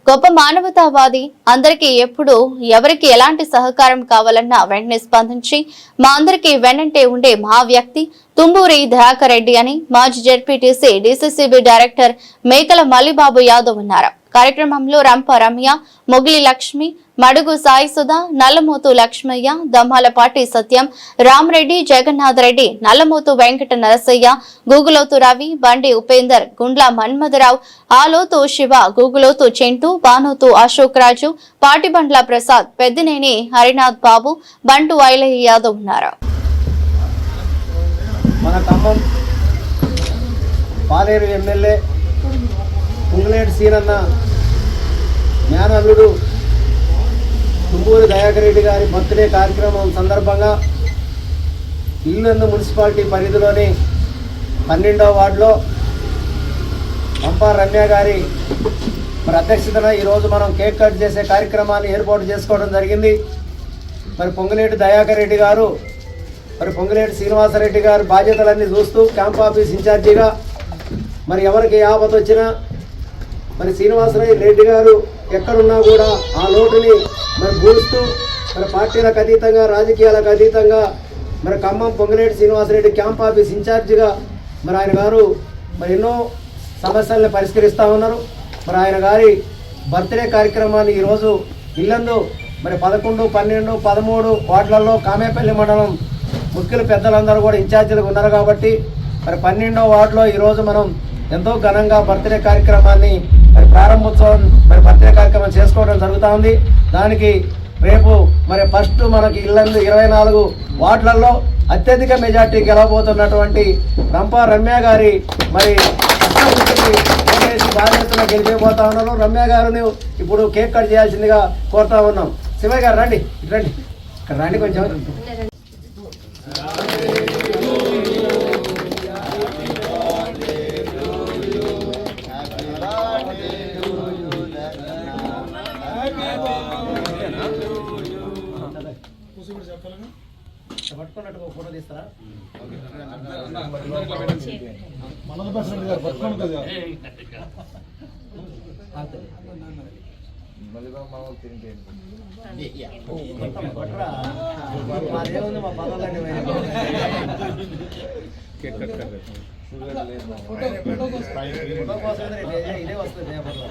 గొప్ప మానవతావాది, అందరికీ ఎప్పుడు ఎవరికి ఎలాంటి సహకారం కావాలన్నా వెంటనే స్పందించి మా అందరికీ వెన్నంటే ఉండే మహా వ్యక్తి తుంబూరి దయాకర్ రెడ్డి అని మాజీ జెడ్పీటీసీ డీసీసీబీ డైరెక్టర్ మేకల మల్లిబాబు యాదవ్ అన్నారు. కార్యక్రమంలో రంప రమ్య, మొగిలి లక్ష్మి, మడుగు సాయి సుధా, నల్లమోతు లక్ష్మయ్య, దమ్మాలపాటి సత్యం, రామరెడ్డి, జగన్నాథ్ రెడ్డి, నల్లమోతు వెంకట నరసయ్య, గూగులోతు రవి, బండి ఉపేందర్, గుండ్ల మన్మధరావు, ఆలోతు శివ, గూగులోతు చెంటు, బానోతు అశోక్ రాజు, పాటిబండ్ల ప్రసాద్, పెద్దినేని హరినాథ్ బాబు, బంటు ఐలయ్య యాదవ్ ఉన్నారు. మన ఖమ్మం పాలేరు ఎమ్మెల్యే పుంగులేటి సీనన్న మేనల్లుడు తుంబూరి దయాకర్ రెడ్డి గారి బర్త్డే కార్యక్రమం సందర్భంగా ఇల్లందు మున్సిపాలిటీ పరిధిలోని 12వ వార్డులో రంప రమ్య గారి అధ్యక్షతన ఈరోజు మనం కేక్ కట్ చేసే కార్యక్రమాన్ని ఏర్పాటు చేసుకోవడం జరిగింది. మరి పొంగులేటి దయాకర్ రెడ్డి గారు పొంగులేటి శ్రీనివాసరెడ్డి గారు బాధ్యతలన్నీ చూస్తూ క్యాంప్ ఆఫీస్ ఇన్ఛార్జిగా మరి ఎవరికి ఆపద వచ్చినా మరి శ్రీనివాసరెడ్డి గారు ఎక్కడున్నా కూడా ఆ లోటుని మరి పూడుస్తూ మరి పార్టీలకు అతీతంగా రాజకీయాలకు అతీతంగా మరి ఖమ్మం పొంగులేటి శ్రీనివాసరెడ్డి క్యాంప్ ఆఫీస్ ఇన్ఛార్జిగా మరి ఆయన గారు మరి ఎన్నో సమస్యలను పరిష్కరిస్తూ ఉన్నారు. మరి ఆయన గారి బర్త్డే కార్యక్రమాన్ని ఈరోజు ఇల్లందు మరి 11, 12, 13 వార్డులలో కామేపల్లి మండలం ముఖ్యులు పెద్దలందరూ కూడా ఇన్ఛార్జీలుగా ఉన్నారు కాబట్టి మరి 12వ వార్డులో ఈరోజు మనం ఎంతో ఘనంగా బర్త్డే కార్యక్రమాన్ని మరి ప్రారంభోత్సవం మరి బర్త్డే కార్యక్రమం చేసుకోవడం జరుగుతూ ఉంది. దానికి రేపు మరి ఫస్ట్ మనకి ఇల్లందు 24 వార్డులలో అత్యధిక మెజార్టీ గెలవబోతున్నటువంటి రంప రమ్య గారి మరి బాధ్యతగా గెలిచిపోతా ఉన్నారు. రమ్య గారిని ఇప్పుడు కేక్ కట్ చేయాల్సిందిగా కోరుతా ఉన్నాం. శివయ్య గారు రండి, రండి, ఇక్కడ రండి కొంచెం. పట్టుకున్నట్టు ఫోటో తీస్తారా? మాదేముంది, మా పదవులండి ఇదే వస్తుంది పేపర్లో.